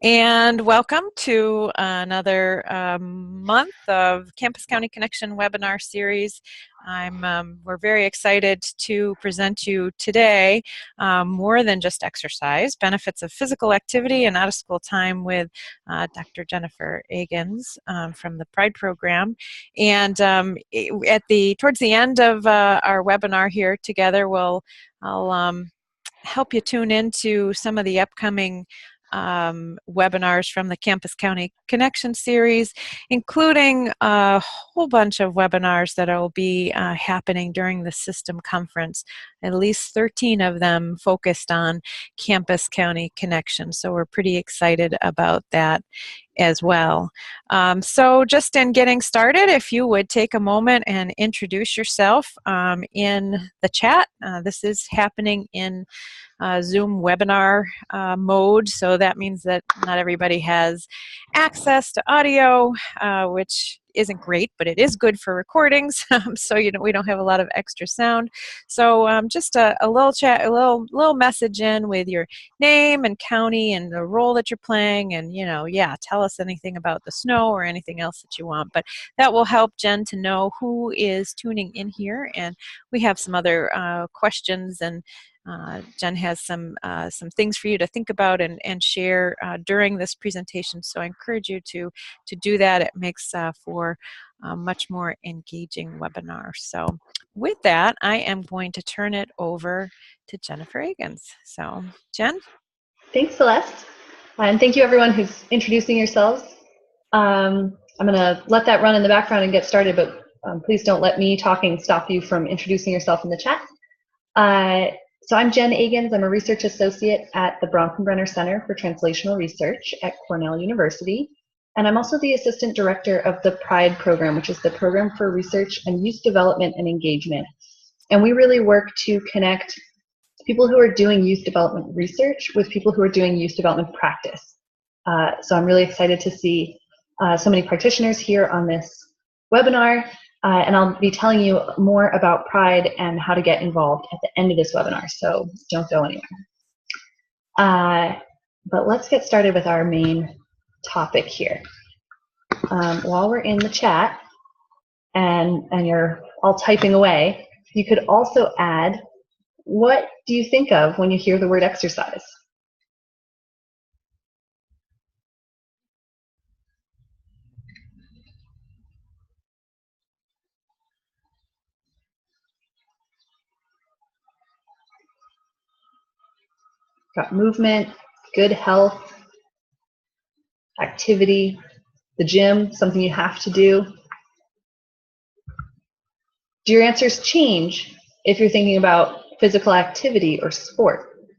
And welcome to another month of Campus County Connection webinar series. We're very excited to present you today more than just exercise, benefits of physical activity and out-of-school time with Dr. Jennifer Agans from the PRIDE program. And towards the end of our webinar here together, I'll help you tune into some of the upcoming webinars from the Campus County Connection series, including a whole bunch of webinars that will be happening during the system conference, at least 13 of them focused on Campus County Connection. So we're pretty excited about that as well. So just in getting started, if you would take a moment and introduce yourself in the chat. This is happening in Zoom webinar mode, so that means that not everybody has access to audio, which isn't great, but it is good for recordings. So we don't have a lot of extra sound. So just a little chat, a little message in with your name and county and the role that you're playing, and tell us anything about the snow or anything else that you want. But that will help Jen to know who is tuning in here, and we have some other questions, and Jen has some things for you to think about and share during this presentation. So I encourage you to do that. It makes for a much more engaging webinar. So with that, I am going to turn it over to Jennifer Agans. So Jen? Thanks, Celeste. And thank you everyone who's introducing yourselves. I'm going to let that run in the background and get started, but please don't let me talking stop you from introducing yourself in the chat. So I'm Jen Agans. I'm a research associate at the Bronfenbrenner Center for Translational Research at Cornell University. And I'm also the assistant director of the PRIDE program, which is the Program for Research and Youth Development and Engagement. And we really work to connect people who are doing youth development research with people who are doing youth development practice. So I'm really excited to see so many practitioners here on this webinar. And I'll be telling you more about PRIDE and how to get involved at the end of this webinar, so don't go anywhere. But let's get started with our main topic here. While we're in the chat and you're all typing away, you could also add, what do you think of when you hear the word exercise? Got movement, good health, activity, the gym, something you have to do. Do your answers change if you're thinking about physical activity or sport?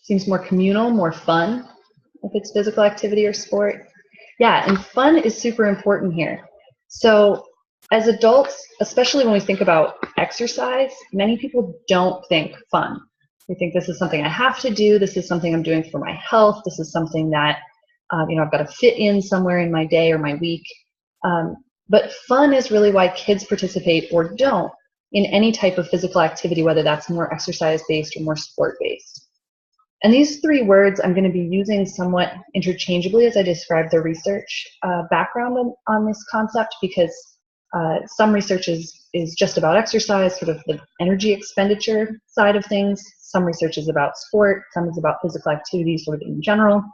Seems more communal, more fun if it's physical activity or sport. Yeah, and fun is super important here. So as adults, especially when we think about exercise, many people don't think fun. They think this is something I have to do, this is something I'm doing for my health, this is something that I've got to fit in somewhere in my day or my week. But fun is really why kids participate or don't in any type of physical activity, whether that's more exercise-based or more sport-based. And these three words I'm going to be using somewhat interchangeably as I describe the research background on this concept, because some research is just about exercise, sort of the energy expenditure side of things. Some research is about sport, some is about physical activity sort of in general.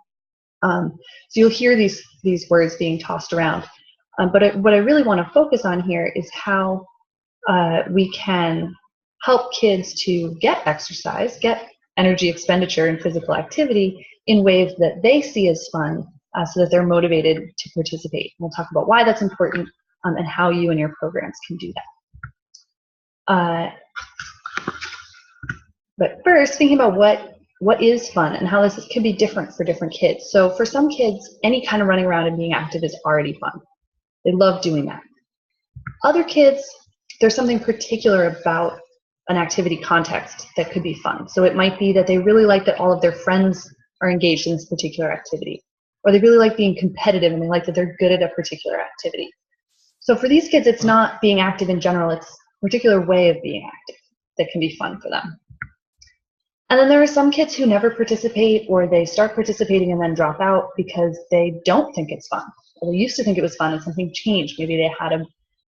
So you'll hear these words being tossed around. But what I really want to focus on here is how we can help kids to get exercise, get energy expenditure and physical activity in ways that they see as fun, so that they're motivated to participate. We'll talk about why that's important and how you and your programs can do that. But first, thinking about what is fun and how this can be different for different kids. So for some kids, any kind of running around and being active is already fun. They love doing that. Other kids, there's something particular about an activity context that could be fun. So it might be that they really like that all of their friends are engaged in this particular activity, or they really like being competitive and they like that they're good at a particular activity. So for these kids, it's not being active in general, it's a particular way of being active that can be fun for them. And then there are some kids who never participate, or they start participating and then drop out because they don't think it's fun. Or they used to think it was fun and something changed. Maybe they had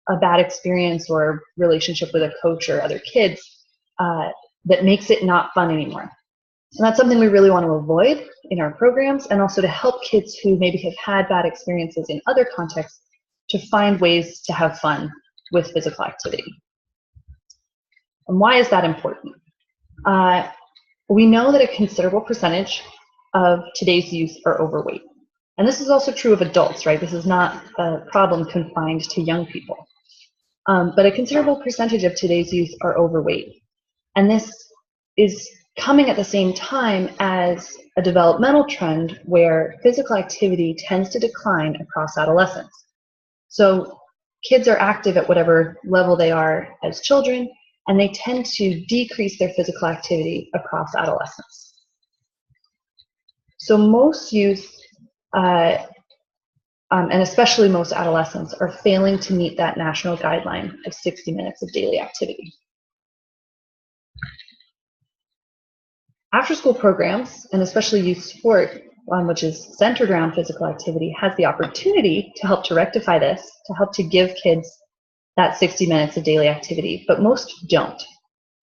a bad experience or relationship with a coach or other kids that makes it not fun anymore. And that's something we really want to avoid in our programs, and also to help kids who maybe have had bad experiences in other contexts to find ways to have fun with physical activity. And why is that important? We know that a considerable percentage of today's youth are overweight. And this is also true of adults, right? This is not a problem confined to young people. But a considerable percentage of today's youth are overweight. And this is coming at the same time as a developmental trend where physical activity tends to decline across adolescence. So kids are active at whatever level they are as children, and they tend to decrease their physical activity across adolescence. So most youth, and especially most adolescents, are failing to meet that national guideline of 60 minutes of daily activity. After-school programs, and especially youth sport, which is centered around physical activity, has the opportunity to help to rectify this, to help to give kids that 60 minutes of daily activity, but most don't.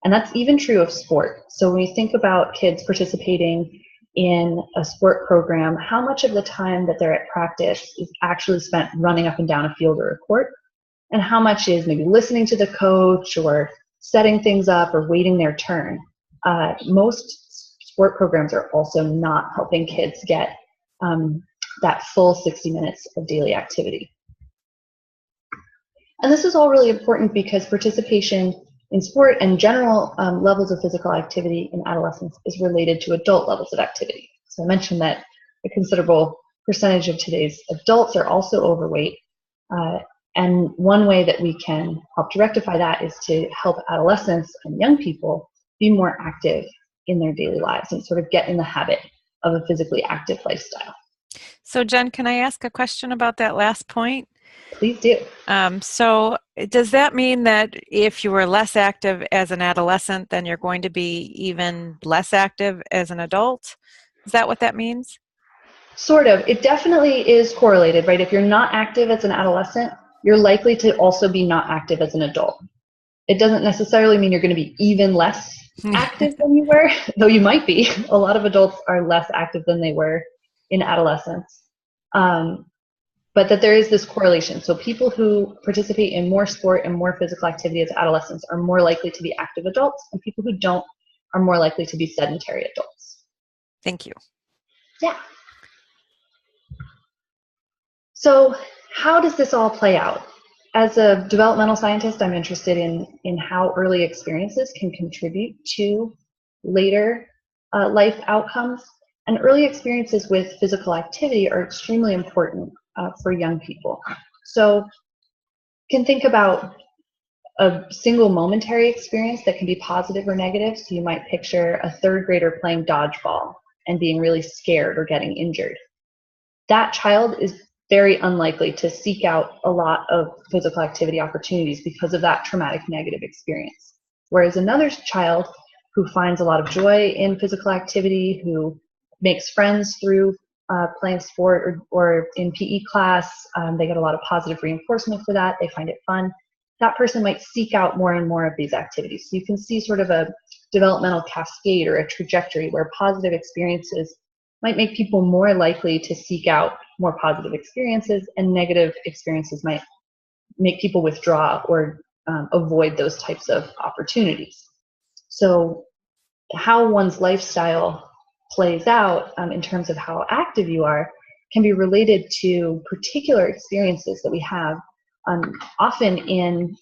And that's even true of sport. So when we think about kids participating in a sport program, how much of the time that they're at practice is actually spent running up and down a field or a court, and how much is maybe listening to the coach or setting things up or waiting their turn. Most sport programs are also not helping kids get that full 60 minutes of daily activity. And this is all really important because participation in sport and general levels of physical activity in adolescence is related to adult levels of activity. So I mentioned that a considerable percentage of today's adults are also overweight. And one way that we can help to rectify that is to help adolescents and young people be more active in their daily lives and sort of get in the habit of a physically active lifestyle. So Jen, can I ask a question about that last point? Please do. So does that mean that if you were less active as an adolescent, then you're going to be even less active as an adult? Is that what that means? Sort of. It definitely is correlated, right? If you're not active as an adolescent, you're likely to also be not active as an adult. It doesn't necessarily mean you're going to be even less active than you were, though you might be. A lot of adults are less active than they were in adolescence. But that there is this correlation. So people who participate in more sport and more physical activity as adolescents are more likely to be active adults, and people who don't are more likely to be sedentary adults. Thank you. Yeah. So how does this all play out? As a developmental scientist, I'm interested in how early experiences can contribute to later life outcomes. And early experiences with physical activity are extremely important for young people. So you can think about a single momentary experience that can be positive or negative. So you might picture a third grader playing dodgeball and being really scared or getting injured. That child is very unlikely to seek out a lot of physical activity opportunities because of that traumatic negative experience. Whereas another child who finds a lot of joy in physical activity, who makes friends through playing sport or in PE class, they get a lot of positive reinforcement for that, they find it fun, that person might seek out more and more of these activities. So you can see sort of a developmental cascade or a trajectory where positive experiences might make people more likely to seek out more positive experiences, and negative experiences might make people withdraw or avoid those types of opportunities. So how one's lifestyle plays out in terms of how active you are can be related to particular experiences that we have often in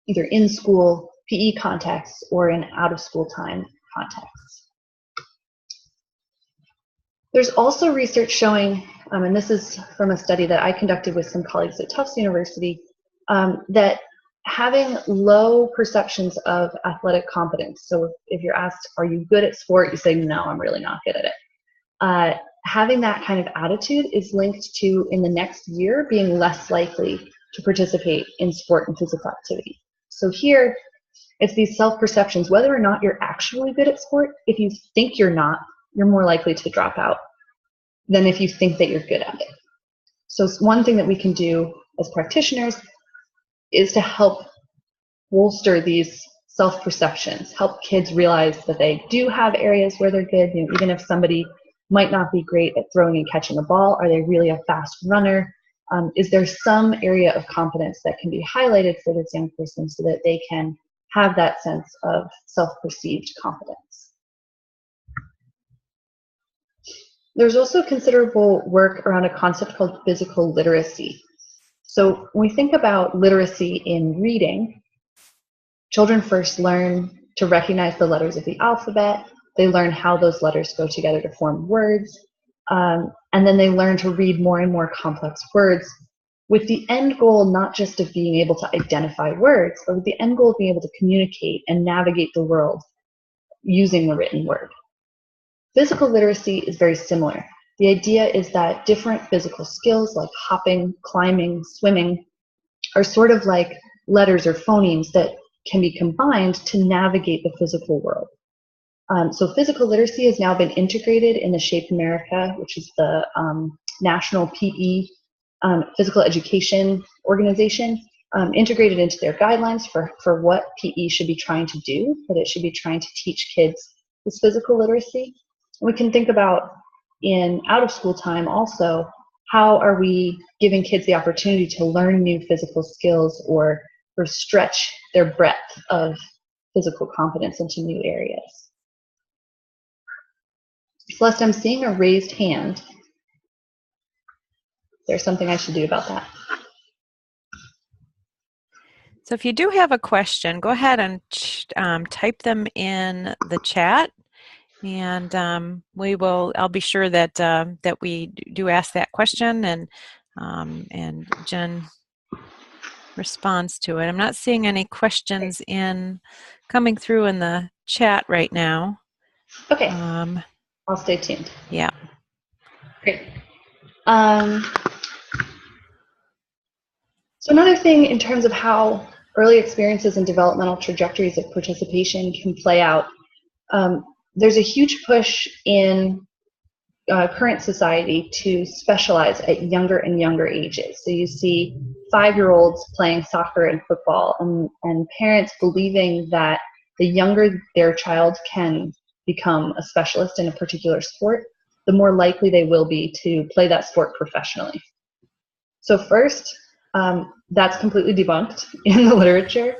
either in school PE contexts or in out of school time contexts. There's also research showing, and this is from a study that I conducted with some colleagues at Tufts University, that having low perceptions of athletic competence, so if you're asked, are you good at sport, you say, no, I'm really not good at it. Having that kind of attitude is linked to, in the next year, being less likely to participate in sport and physical activity. So here, it's these self-perceptions, whether or not you're actually good at sport. If you think you're not, you're more likely to drop out than if you think that you're good at it. So one thing that we can do as practitioners is to help bolster these self-perceptions, help kids realize that they do have areas where they're good. You know, even if somebody might not be great at throwing and catching a ball, are they really a fast runner? Is there some area of competence that can be highlighted for this young person so that they can have that sense of self-perceived competence? There's also considerable work around a concept called physical literacy. So when we think about literacy in reading, children first learn to recognize the letters of the alphabet. They learn how those letters go together to form words. And then they learn to read more and more complex words with the end goal not just of being able to identify words, but with the end goal of being able to communicate and navigate the world using the written word. Physical literacy is very similar. The idea is that different physical skills like hopping, climbing, swimming are sort of like letters or phonemes that can be combined to navigate the physical world. So physical literacy has now been integrated in the Shape America, which is the national PE physical education organization, integrated into their guidelines for what PE should be trying to do, that it should be trying to teach kids this physical literacy. And we can think about in out of school time also, how are we giving kids the opportunity to learn new physical skills or stretch their breadth of physical competence into new areas? Celeste, I'm seeing a raised hand. There's something I should do about that. So if you do have a question, go ahead and type them in the chat, and I'll be sure that that we do ask that question, and Jen responds to it. I'm not seeing any questions coming through in the chat right now. Okay. I'll stay tuned. Yeah. Great. So another thing in terms of how early experiences and developmental trajectories of participation can play out, there's a huge push in current society to specialize at younger and younger ages. So you see 5-year-olds playing soccer and football, and parents believing that the younger their child can become a specialist in a particular sport, the more likely they will be to play that sport professionally. So first, that's completely debunked in the literature.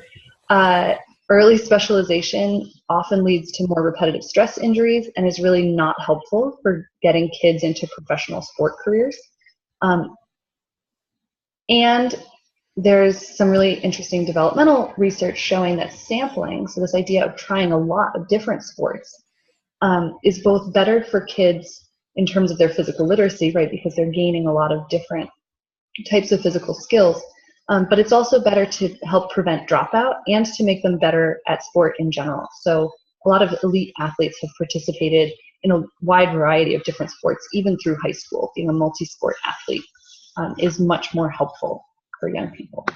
Early specialization often leads to more repetitive stress injuries and is really not helpful for getting kids into professional sport careers. And there's some really interesting developmental research showing that sampling, so this idea of trying a lot of different sports, is both better for kids in terms of their physical literacy, right, because they're gaining a lot of different types of physical skills, but it's also better to help prevent dropout and to make them better at sport in general. So a lot of elite athletes have participated in a wide variety of different sports, even through high school. Being a multi-sport athlete is much more helpful for young people.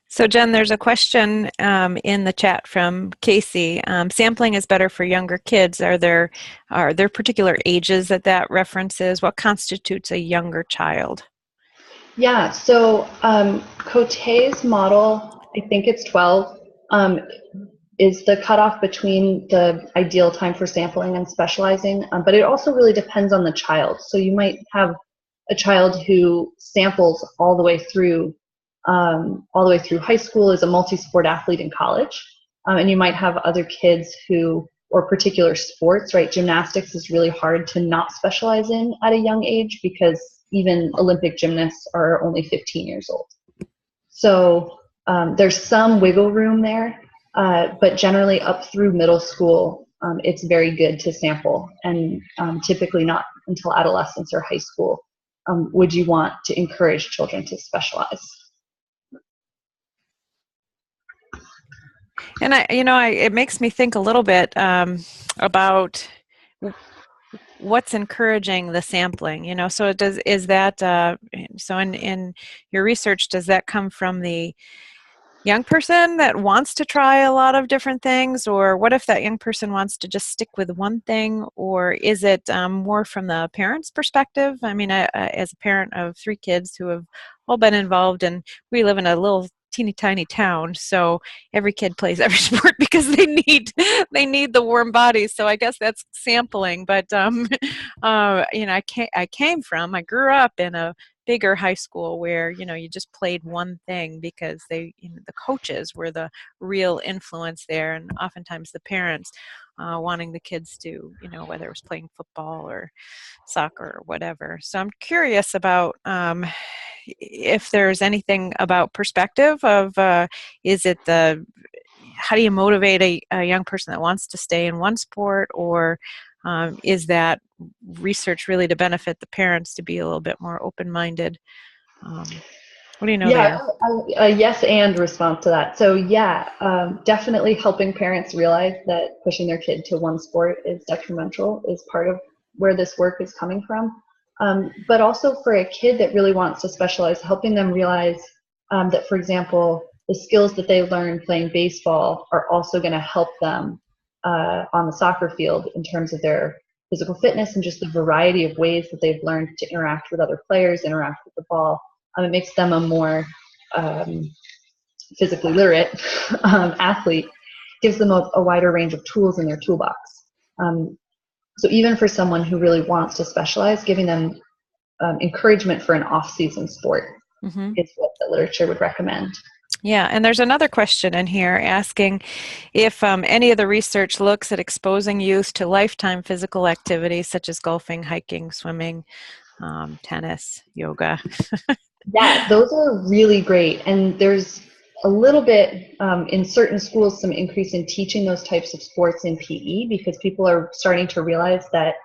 So Jen, there's a question in the chat from Casey. Sampling is better for younger kids. Are there particular ages that references? What constitutes a younger child? Yeah, so Cote's model, I think it's 12, is the cutoff between the ideal time for sampling and specializing, but it also really depends on the child. So you might have a child who samples all the way through high school, is a multi-sport athlete in college, and you might have other kids or particular sports, right? Gymnastics is really hard to not specialize in at a young age because even Olympic gymnasts are only 15 years old. So there's some wiggle room there, but generally up through middle school, it's very good to sample, and typically not until adolescence or high school would you want to encourage children to specialize. And it makes me think a little bit about what's encouraging the sampling? So is that so in your research, does that come from the young person that wants to try a lot of different things, or what if that young person wants to just stick with one thing, or is it more from the parent's perspective? I mean, as a parent of 3 kids who have all been involved, and we live in a little teeny tiny town, so every kid plays every sport because they need the warm bodies. So I guess that's sampling. But I grew up in a bigger high school where you just played one thing because the coaches were the real influence there, and oftentimes the parents wanting the kids to, whether it was playing football or soccer or whatever. So I'm curious about if there's anything about perspective of is it the how do you motivate a young person that wants to stay in one sport, or is that research really to benefit the parents to be a little bit more open-minded? What do you know Yeah, there? a yes and response to that. So yeah, definitely helping parents realize that pushing their kid to one sport is detrimental is part of where this work is coming from. But also for a kid that really wants to specialize, helping them realize that, for example, the skills that they learn playing baseball are also going to help them on the soccer field in terms of their physical fitness and just the variety of ways that they've learned to interact with other players, interact with the ball. It makes them a more physically literate athlete, gives them a wider range of tools in their toolbox. So even for someone who really wants to specialize, giving them encouragement for an off-season sport Mm-hmm. is what the literature would recommend. Yeah, and there's another question in here asking if any of the research looks at exposing youth to lifetime physical activities such as golfing, hiking, swimming, tennis, yoga. Yeah, those are really great. And there's a little bit in certain schools, some increase in teaching those types of sports in PE because people are starting to realize that,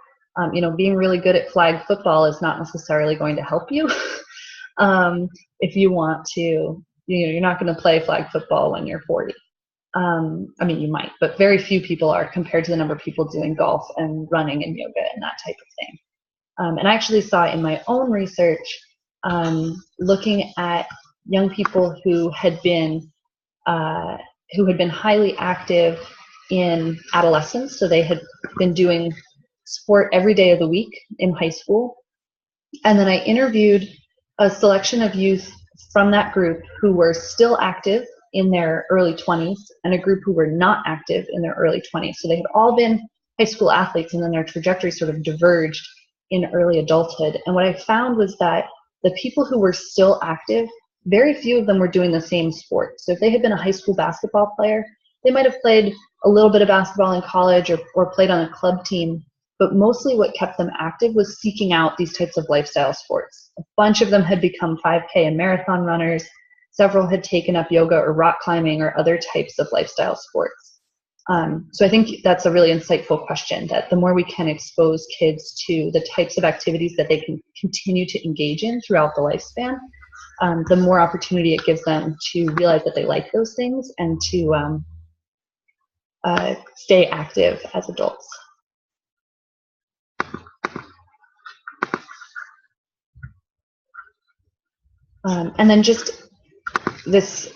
being really good at flag football is not necessarily going to help you. If you want to, you're not going to play flag football when you're 40. I mean, you might, but very few people are compared to the number of people doing golf and running and yoga and that type of thing. And I actually saw in my own research, looking at young people who had been highly active in adolescence, so they had been doing sport every day of the week in high school, and then I interviewed a selection of youth from that group who were still active in their early 20s and a group who were not active in their early 20s. So they had all been high school athletes, and then their trajectory sort of diverged in early adulthood. And what I found was that the people who were still active, very few of them were doing the same sport. So if they had been a high school basketball player, they might have played a little bit of basketball in college or played on a club team, but mostly what kept them active was seeking out these types of lifestyle sports. A bunch of them had become 5K and marathon runners. Several had taken up yoga or rock climbing or other types of lifestyle sports. So I think that's a really insightful question, that the more we can expose kids to the types of activities that they can continue to engage in throughout the lifespan, the more opportunity it gives them to realize that they like those things and to stay active as adults. And then just this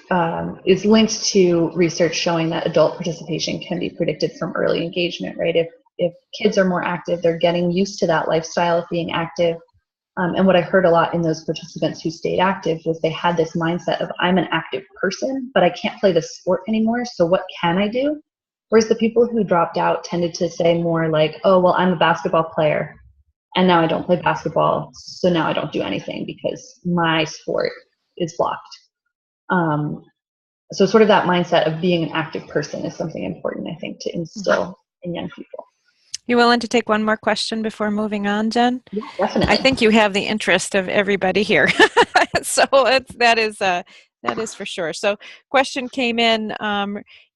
is linked to research showing that adult participation can be predicted from early engagement, right? If kids are more active, they're getting used to that lifestyle of being active. And what I heard a lot in those participants who stayed active was they had this mindset of, I'm an active person, but I can't play this sport anymore, so what can I do? Whereas the people who dropped out tended to say more like, oh, well, I'm a basketball player, and now I don't play basketball, so now I don't do anything because my sport is blocked. So sort of that mindset of being an active person is something important, I think, to instill in young people. You willing to take one more question before moving on, Jen? Yeah, definitely. I think you have the interest of everybody here. So that is for sure. So question came in,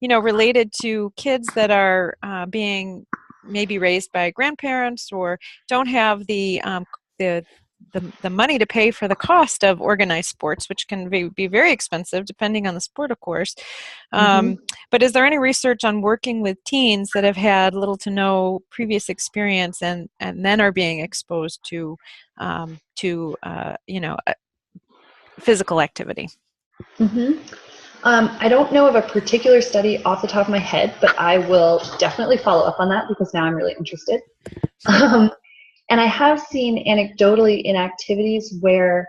related to kids that are being maybe raised by grandparents or don't have the the money to pay for the cost of organized sports, which can be very expensive depending on the sport, of course. Mm-hmm. But is there any research on working with teens that have had little to no previous experience and then are being exposed to physical activity? Mm-hmm. I don't know of a particular study off the top of my head, but I will definitely follow up on that because now I'm really interested. Um, and I have seen anecdotally in activities where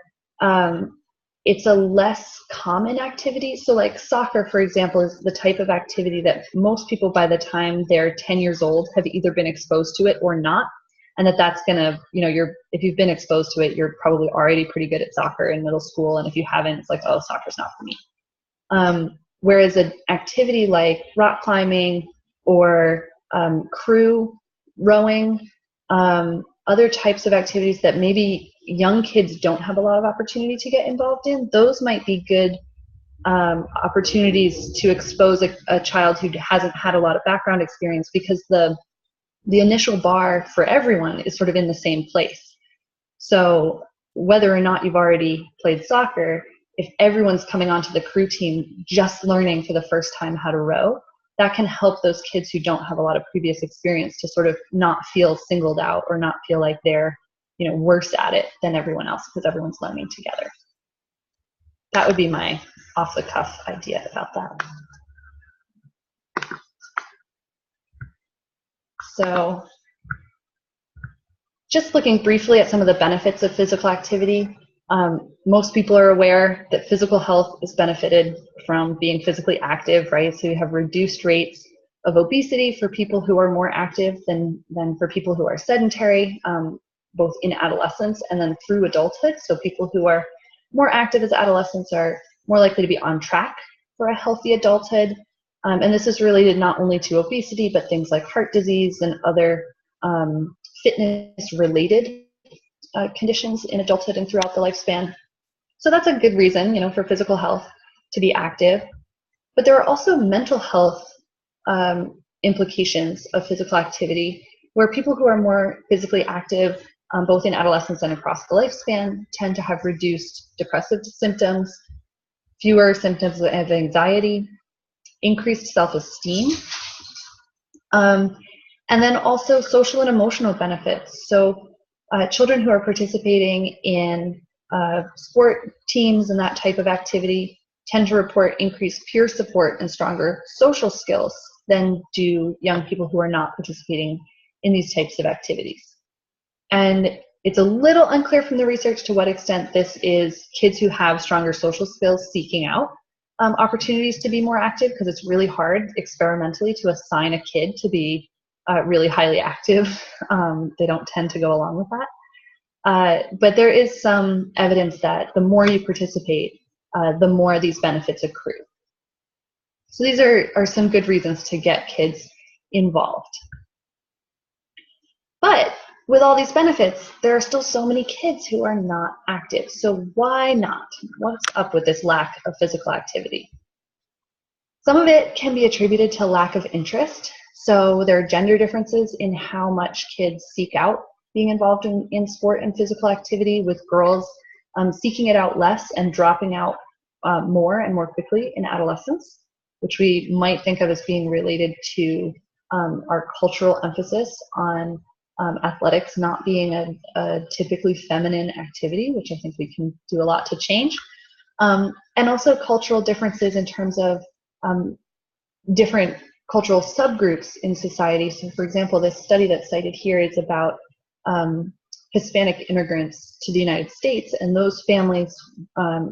it's a less common activity. So like soccer, for example, is the type of activity that most people by the time they're 10 years old have either been exposed to it or not. And that's gonna, if you've been exposed to it, you're probably already pretty good at soccer in middle school. And if you haven't, it's like, oh, soccer's not for me. Whereas an activity like rock climbing or crew rowing, other types of activities that maybe young kids don't have a lot of opportunity to get involved in, those might be good opportunities to expose a child who hasn't had a lot of background experience, because the initial bar for everyone is sort of in the same place. So whether or not you've already played soccer, if everyone's coming onto the crew team just learning for the first time how to row, that can help those kids who don't have a lot of previous experience to sort of not feel singled out or not feel like they're, worse at it than everyone else because everyone's learning together. That would be my off-the-cuff idea about that. So just looking briefly at some of the benefits of physical activity. Most people are aware that physical health is benefited from being physically active, right? So you have reduced rates of obesity for people who are more active than for people who are sedentary, both in adolescence and then through adulthood. So people who are more active as adolescents are more likely to be on track for a healthy adulthood. And this is related not only to obesity, but things like heart disease and other fitness-related conditions in adulthood and throughout the lifespan. So that's a good reason, for physical health to be active. But there are also mental health implications of physical activity, where people who are more physically active, both in adolescence and across the lifespan, tend to have reduced depressive symptoms, fewer symptoms of anxiety, increased self-esteem, and then also social and emotional benefits. So children who are participating in sport teams and that type of activity tend to report increased peer support and stronger social skills than do young people who are not participating in these types of activities. And it's a little unclear from the research to what extent this is kids who have stronger social skills seeking out opportunities to be more active, because it's really hard experimentally to assign a kid to be really highly active. They don't tend to go along with that. But there is some evidence that the more you participate, the more these benefits accrue. So these are some good reasons to get kids involved. But with all these benefits, there are still so many kids who are not active. So why not? What's up with this lack of physical activity? Some of it can be attributed to lack of interest. So there are gender differences in how much kids seek out being involved in sport and physical activity, with girls seeking it out less and dropping out more and more quickly in adolescence, which we might think of as being related to our cultural emphasis on athletics not being a typically feminine activity, which I think we can do a lot to change. And also cultural differences in terms of different cultural subgroups in society. So for example, this study that's cited here is about Hispanic immigrants to the United States, and those families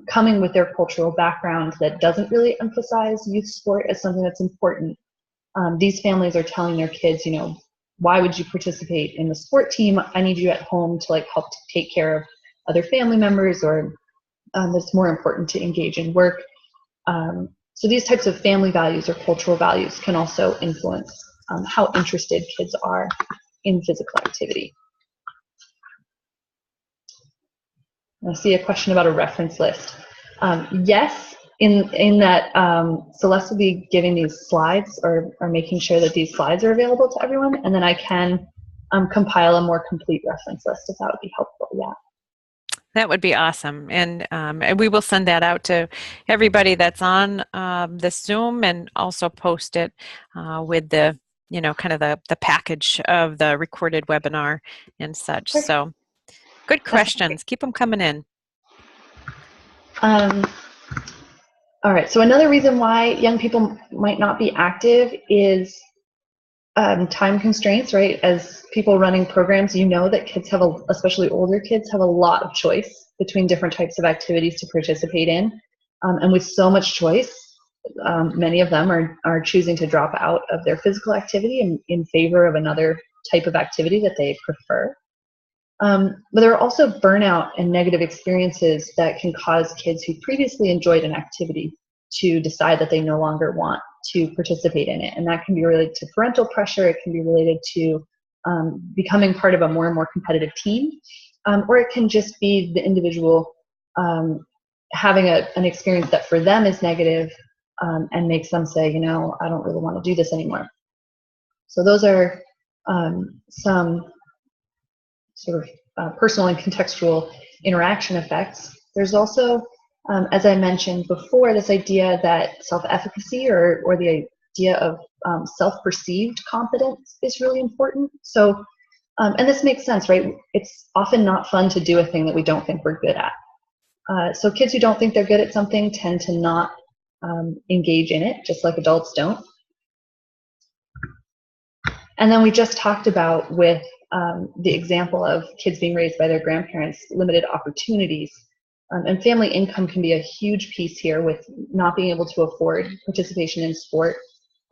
coming with their cultural background that doesn't really emphasize youth sport as something that's important. These families are telling their kids, why would you participate in the sport team? I need you at home to help to take care of other family members, or it's more important to engage in work. So these types of family values or cultural values can also influence how interested kids are in physical activity. I see a question about a reference list. Yes, in that Celeste will be giving these slides or making sure that these slides are available to everyone, and then I can compile a more complete reference list if that would be helpful. Yeah. That would be awesome. And we will send that out to everybody that's on this Zoom, and also post it with the, kind of the package of the recorded webinar and such. Perfect. So good questions. Keep them coming in. All right. So another reason why young people might not be active is time constraints, right? As people running programs, you know that kids have, especially older kids, have a lot of choice between different types of activities to participate in. And with so much choice, many of them are choosing to drop out of their physical activity in favor of another type of activity that they prefer. But there are also burnout and negative experiences that can cause kids who previously enjoyed an activity to decide that they no longer want to participate in it. And that can be related to parental pressure. It can be related to becoming part of a more and more competitive team. Or it can just be the individual having an experience that for them is negative and makes them say, I don't really want to do this anymore. So those are some sort of personal and contextual interaction effects. There's also, as I mentioned before, this idea that self-efficacy or the idea of self-perceived competence is really important. So, and this makes sense, right? It's often not fun to do a thing that we don't think we're good at. So kids who don't think they're good at something tend to not engage in it, just like adults don't. And then we just talked about with the example of kids being raised by their grandparents, limited opportunities. And family income can be a huge piece here with not being able to afford participation in sport,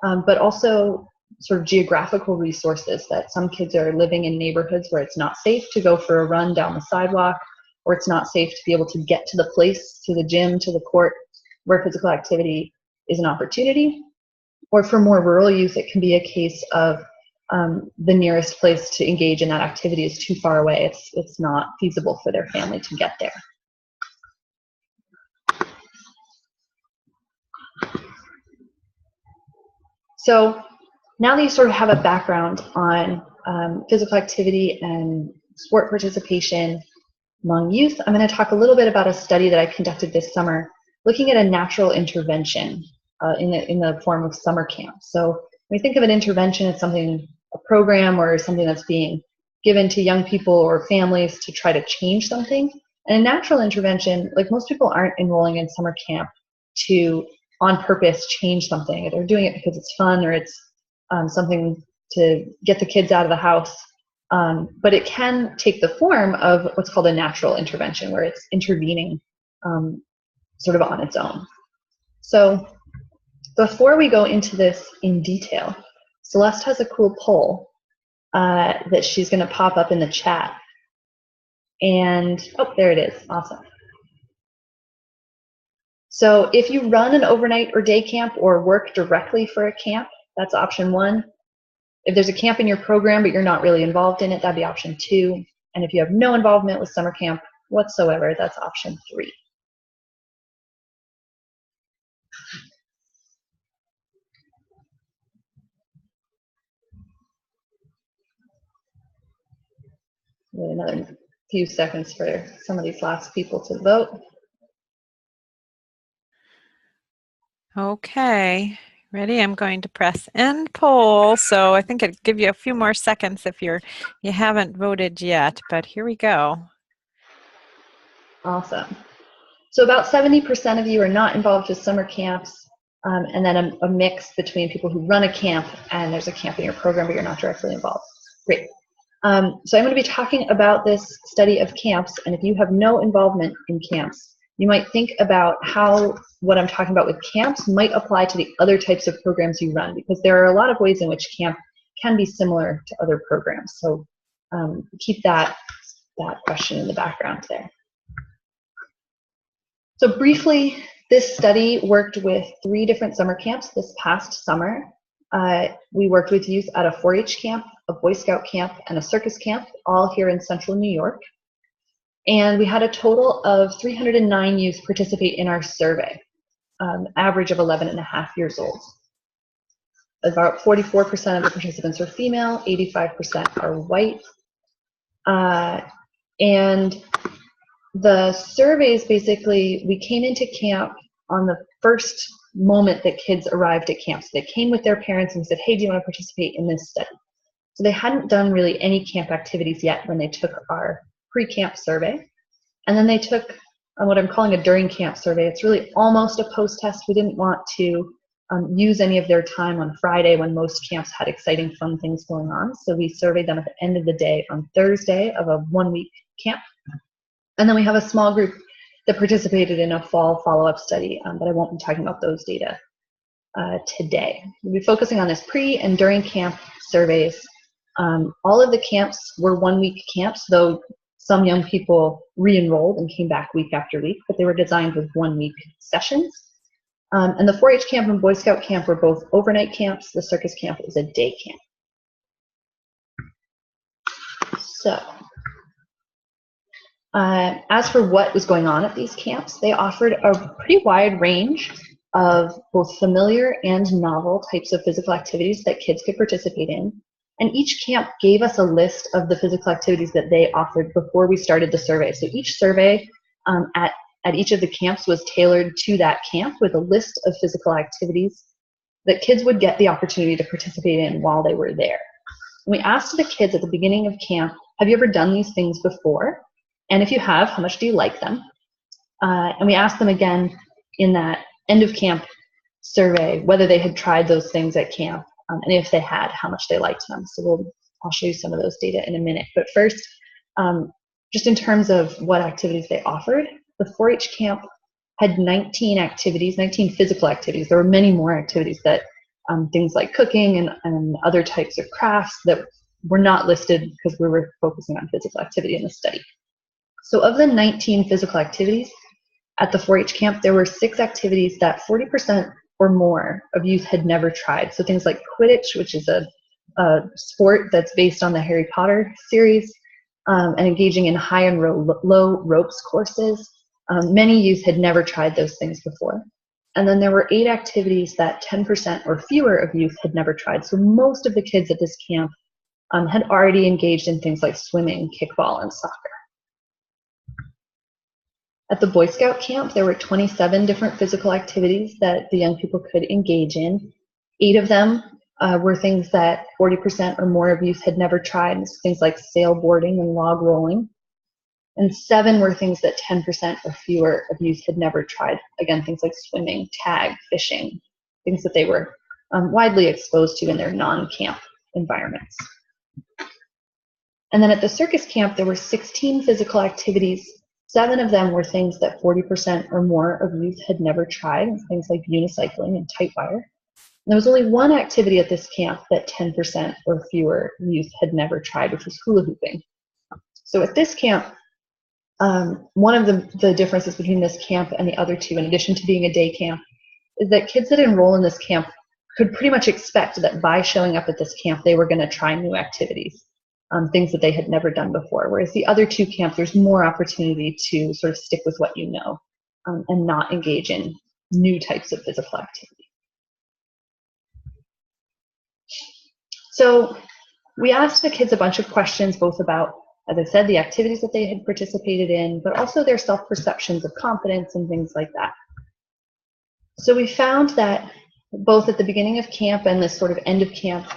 but also sort of geographical resources, that some kids are living in neighborhoods where it's not safe to go for a run down the sidewalk, or it's not safe to be able to get to the place, to the gym, to the court, where physical activity is an opportunity. Or for more rural youth, it can be a case of the nearest place to engage in that activity is too far away. It's not feasible for their family to get there. So now that you sort of have a background on physical activity and sport participation among youth, I'm going to talk a little bit about a study that I conducted this summer looking at a natural intervention in the form of summer camp. So when we think of an intervention, it's something, a program or something that's being given to young people or families to try to change something. And a natural intervention, like, most people aren't enrolling in summer camp to on purpose change something. They're doing it because it's fun, or it's something to get the kids out of the house. But it can take the form of what's called a natural intervention, where it's intervening sort of on its own. So before we go into this in detail, Celeste has a cool poll that she's going to pop up in the chat. And, oh, there it is. Awesome. So if you run an overnight or day camp or work directly for a camp, that's option 1. If there's a camp in your program but you're not really involved in it, that'd be option 2. And if you have no involvement with summer camp whatsoever, that's option 3. Wait another few seconds for some of these last people to vote. Okay, ready? I'm going to press end poll. So I think it'd give you a few more seconds if you haven't voted yet, but here we go. Awesome. So about 70% of you are not involved with summer camps, and then a mix between people who run a camp and there's a camp in your program but you're not directly involved. Great. So I'm going to be talking about this study of camps, and if you have no involvement in camps, you might think about how what I'm talking about with camps might apply to the other types of programs you run, because there are a lot of ways in which camp can be similar to other programs. So keep that question in the background there. So briefly, this study worked with 3 different summer camps this past summer. We worked with youth at a 4-H camp, a Boy Scout camp, and a circus camp, all here in central New York. And we had a total of 309 youth participate in our survey, average of 11.5 years old. About 44% of the participants are female, 85% are white. And the surveys, basically, we came into camp on the first moment that kids arrived at camp. So they came with their parents and said, hey, do you want to participate in this study? So they hadn't done really any camp activities yet when they took our pre-camp survey. And then they took what I'm calling a during camp survey. It's really almost a post-test. We didn't want to use any of their time on Friday when most camps had exciting, fun things going on. So we surveyed them at the end of the day on Thursday of a 1-week camp. And then we have a small group that participated in a fall follow-up study, but I won't be talking about those data today. We'll be focusing on this pre and during camp surveys. All of the camps were 1-week camps, though some young people re-enrolled and came back week after week, but they were designed with 1-week sessions. And the 4-H camp and Boy Scout camp were both overnight camps. The circus camp is a day camp. So, as for what was going on at these camps, they offered a pretty wide range of both familiar and novel types of physical activities that kids could participate in. And each camp gave us a list of the physical activities that they offered before we started the survey. So each survey at each of the camps was tailored to that camp with a list of physical activities that kids would get the opportunity to participate in while they were there. And we asked the kids at the beginning of camp, have you ever done these things before? And if you have, how much do you like them? And we asked them again in that end of camp survey whether they had tried those things at camp, and if they had, how much they liked them. So I'll show you some of those data in a minute. But first, just in terms of what activities they offered, the 4-H camp had 19 activities, 19 physical activities. There were many more activities that things like cooking and other types of crafts that were not listed because we were focusing on physical activity in the study. So of the 19 physical activities at the 4-H camp, there were 6 activities that 40% or more of youth had never tried. So things like Quidditch, which is a sport that's based on the Harry Potter series, and engaging in high and low ropes courses. Many youth had never tried those things before. And then there were 8 activities that 10% or fewer of youth had never tried. So most of the kids at this camp had already engaged in things like swimming, kickball, and soccer. At the Boy Scout camp, there were 27 different physical activities that the young people could engage in. 8 of them were things that 40% or more of youth had never tried, things like sailboarding and log rolling. And 7 were things that 10% or fewer of youth had never tried. Again, things like swimming, tag, fishing, things that they were widely exposed to in their non-camp environments. And then at the circus camp, there were 16 physical activities. 7 of them were things that 40% or more of youth had never tried, things like unicycling and tight wire. And there was only 1 activity at this camp that 10% or fewer youth had never tried, which was hula hooping. So at this camp, one of the differences between this camp and the other 2, in addition to being a day camp, is that kids that enroll in this camp could pretty much expect that by showing up at this camp, they were going to try new activities, things that they had never done before. Whereas the other 2 camps, there's more opportunity to sort of stick with what you know and not engage in new types of physical activity. So we asked the kids a bunch of questions, both about, as I said, the activities that they had participated in, but also their self-perceptions of confidence and things like that. So we found that both at the beginning of camp and this sort of end of camp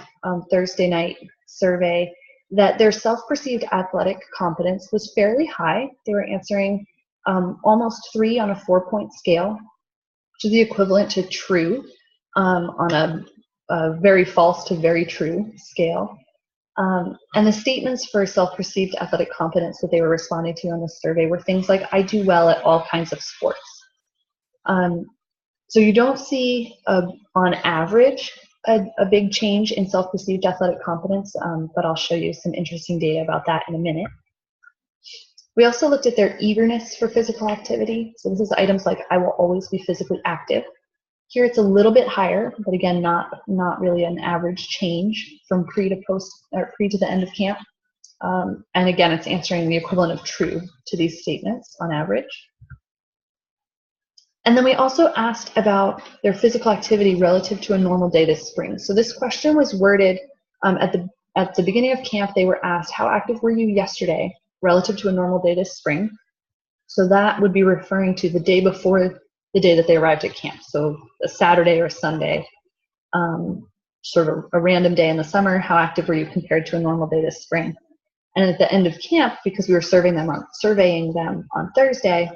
Thursday night survey, that their self-perceived athletic competence was fairly high. They were answering almost 3 on a 4-point scale, which is the equivalent to true on a very false to very true scale. And the statements for self-perceived athletic competence that they were responding to on the survey were things like, I do well at all kinds of sports. So you don't see, on average, a big change in self-perceived athletic competence, but I'll show you some interesting data about that in a minute. We also looked at their eagerness for physical activity. So this is items like, I will always be physically active. Here it's a little bit higher, but again, not really an average change from pre to post or pre to the end of camp. And again, it's answering the equivalent of true to these statements on average. And then we also asked about their physical activity relative to a normal day this spring. So this question was worded at the beginning of camp. They were asked, how active were you yesterday relative to a normal day this spring? So that would be referring to the day before the day that they arrived at camp. So a Saturday or a Sunday, sort of a random day in the summer, how active were you compared to a normal day this spring? And at the end of camp, because we were surveying them on Thursday,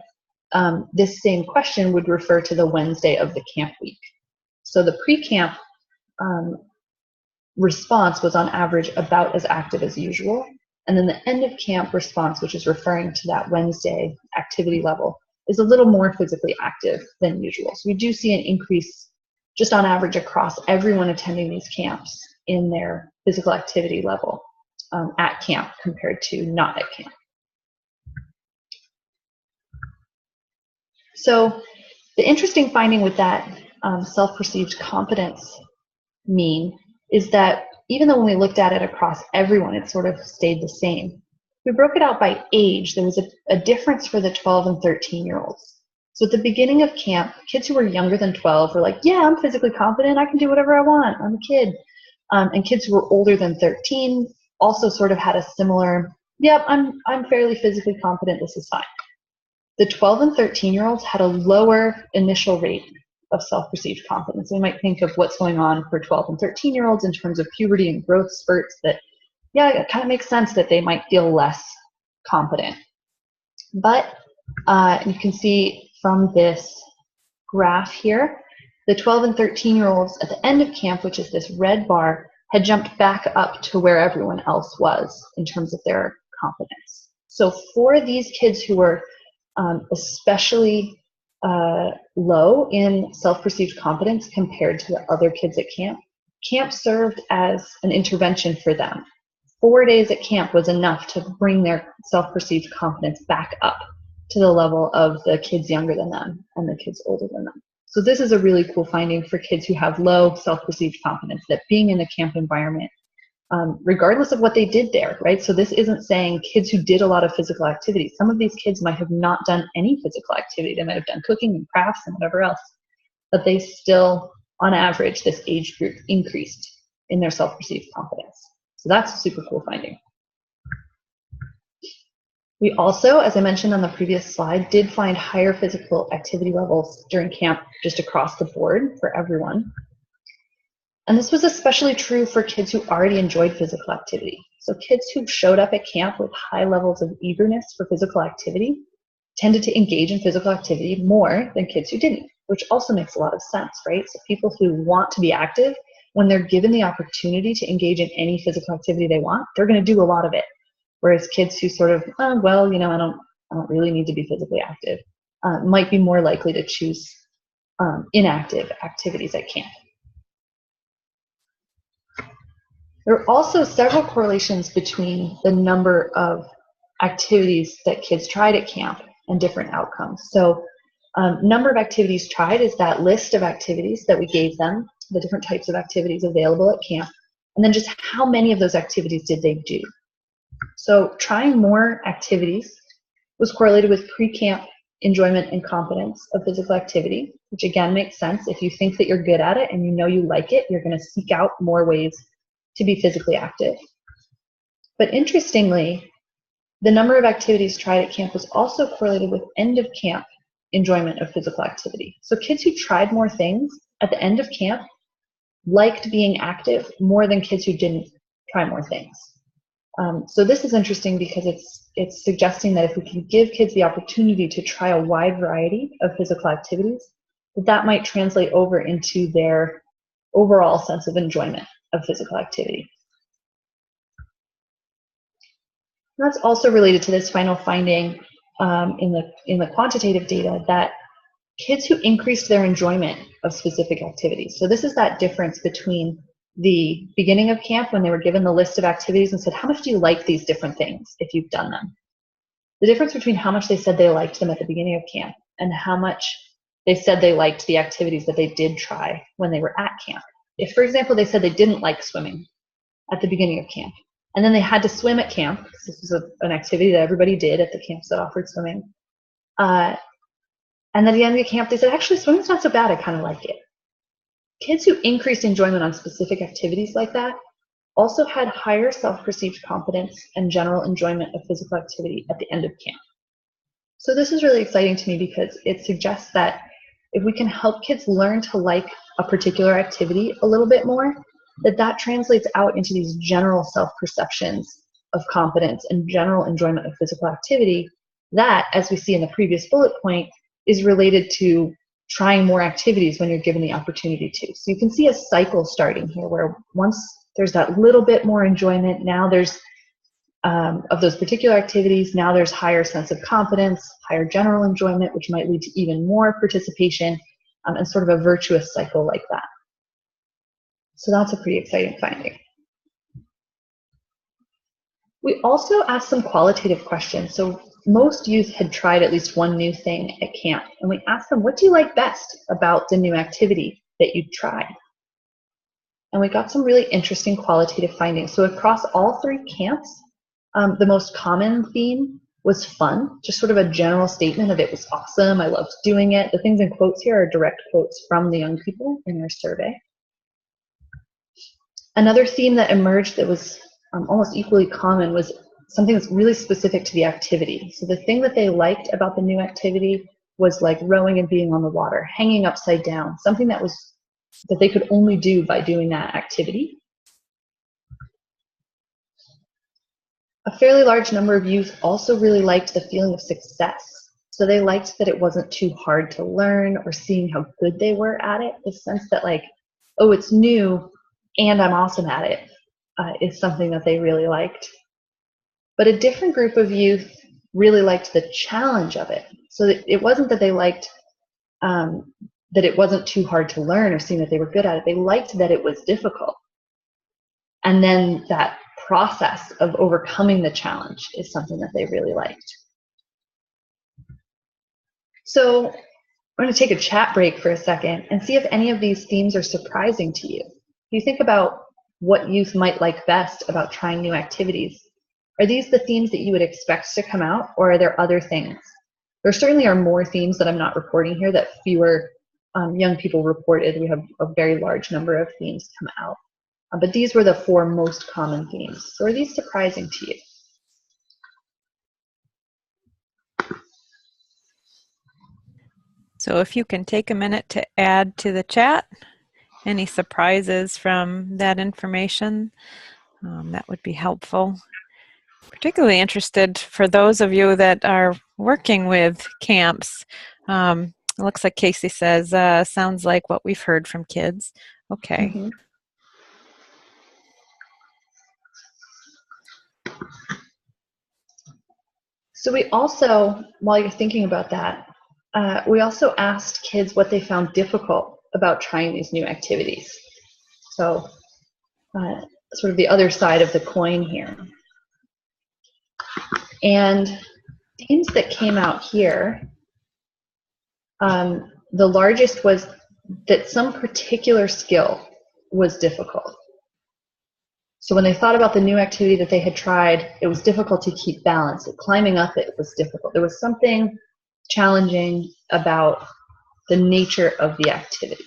this same question would refer to the Wednesday of the camp week. So the pre-camp response was on average about as active as usual. And then the end of camp response, which is referring to that Wednesday activity level, is a little more physically active than usual. So we do see an increase just on average across everyone attending these camps in their physical activity level at camp compared to not at camp. So the interesting finding with that self-perceived competence mean is that even though when we looked at it across everyone, it sort of stayed the same. We broke it out by age. There was a difference for the 12 and 13-year-olds. So at the beginning of camp, kids who were younger than 12 were like, yeah, I'm physically confident. I can do whatever I want. I'm a kid. And kids who were older than 13 also sort of had a similar, yep, I'm fairly physically confident. This is fine. The 12 and 13-year-olds had a lower initial rate of self-perceived confidence. We might think of what's going on for 12 and 13-year-olds in terms of puberty and growth spurts that, yeah, it kind of makes sense that they might feel less confident. But you can see from this graph here, the 12 and 13-year-olds at the end of camp, which is this red bar, had jumped back up to where everyone else was in terms of their confidence. So for these kids who were especially low in self-perceived confidence compared to the other kids at camp, camp served as an intervention for them. 4 days at camp was enough to bring their self-perceived confidence back up to the level of the kids younger than them and the kids older than them. So this is a really cool finding for kids who have low self-perceived confidence, that being in a camp environment, regardless of what they did there, right? So this isn't saying kids who did a lot of physical activity. Some of these kids might have not done any physical activity. They might have done cooking and crafts and whatever else, but they still, on average, this age group increased in their self-perceived confidence. So that's a super cool finding. We also, as I mentioned on the previous slide, did find higher physical activity levels during camp just across the board for everyone. And this was especially true for kids who already enjoyed physical activity. So kids who showed up at camp with high levels of eagerness for physical activity tended to engage in physical activity more than kids who didn't, which also makes a lot of sense, right? So people who want to be active, when they're given the opportunity to engage in any physical activity they want, they're going to do a lot of it. Whereas kids who sort of, oh, well, you know, I don't really need to be physically active, might be more likely to choose inactive activities at camp. There are also several correlations between the number of activities that kids tried at camp and different outcomes. So number of activities tried is that list of activities that we gave them, the different types of activities available at camp, and then just how many of those activities did they do. So trying more activities was correlated with pre-camp enjoyment and confidence of physical activity, which again makes sense. If you think that you're good at it and you know you like it, you're going to seek out more ways to be physically active. But interestingly, the number of activities tried at camp was also correlated with end of camp enjoyment of physical activity. So kids who tried more things at the end of camp liked being active more than kids who didn't try more things. So this is interesting because it's suggesting that if we can give kids the opportunity to try a wide variety of physical activities, that might translate over into their overall sense of enjoyment of physical activity. That's also related to this final finding in the quantitative data, that kids who increased their enjoyment of specific activities. So this is that difference between the beginning of camp when they were given the list of activities and said, how much do you like these different things if you've done them? The difference between how much they said they liked them at the beginning of camp and how much they said they liked the activities that they did try when they were at camp. If, for example, they said they didn't like swimming at the beginning of camp, and then they had to swim at camp, because this was an activity that everybody did at the camps that offered swimming, and then at the end of the camp they said, actually, swimming's not so bad, I kind of like it. Kids who increased enjoyment on specific activities like that also had higher self-perceived confidence and general enjoyment of physical activity at the end of camp. So this is really exciting to me because it suggests that if we can help kids learn to like a particular activity a little bit more, that translates out into these general self-perceptions of competence and general enjoyment of physical activity that, as we see in the previous bullet point, is related to trying more activities when you're given the opportunity to. So you can see a cycle starting here where once there's that little bit more enjoyment, now there's of those particular activities, now there's higher sense of confidence, higher general enjoyment, which might lead to even more participation, and sort of a virtuous cycle like that. So that's a pretty exciting finding. We also asked some qualitative questions. So most youth had tried at least one new thing at camp, and we asked them, what do you like best about the new activity that you tried? And we got some really interesting qualitative findings. So across all 3 camps, the most common theme was fun, just sort of a general statement of it was awesome, I loved doing it. The things in quotes here are direct quotes from the young people in their survey. Another theme that emerged that was almost equally common was something that's really specific to the activity. So the thing that they liked about the new activity was like rowing and being on the water, hanging upside down, something that they could only do by doing that activity. A fairly large number of youth also really liked the feeling of success. So they liked that it wasn't too hard to learn or seeing how good they were at it. The sense that like, oh, it's new and I'm awesome at it is something that they really liked. But a different group of youth really liked the challenge of it. So it wasn't that they liked that it wasn't too hard to learn or seeing that they were good at it. They liked that it was difficult. And then that process of overcoming the challenge is something that they really liked. So we're going to take a chat break for a second and see if any of these themes are surprising to you. If you think about what youth might like best about trying new activities, are these the themes that you would expect to come out, or are there other things? There certainly are more themes that I'm not reporting here that fewer young people reported. We have a very large number of themes come out. But these were the 4 most common themes. So are these surprising to you? So if you can take a minute to add to the chat any surprises from that information, that would be helpful. Particularly interested for those of you that are working with camps. It looks like Casey says, sounds like what we've heard from kids. Okay. Mm-hmm. So we also, while you're thinking about that, we also asked kids what they found difficult about trying these new activities. So sort of the other side of the coin here. And themes that came out here, the largest was that some particular skill was difficult. So when they thought about the new activity that they had tried, it was difficult to keep balance. Climbing up it was difficult. There was something challenging about the nature of the activity.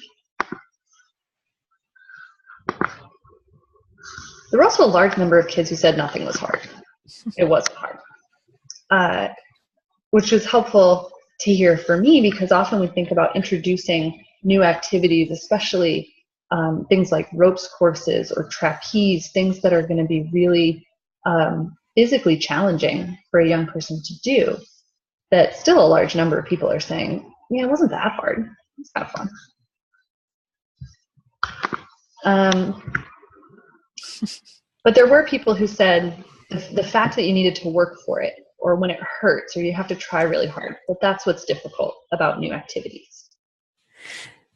There were also a large number of kids who said nothing was hard. It wasn't hard, which was helpful to hear for me because often we think about introducing new activities, especially things like ropes courses or trapeze, things that are going to be really physically challenging for a young person to do, that still a large number of people are saying, yeah, it wasn't that hard. It's kind of fun. But there were people who said the fact that you needed to work for it, or when it hurts, or you have to try really hard, that's what's difficult about new activities.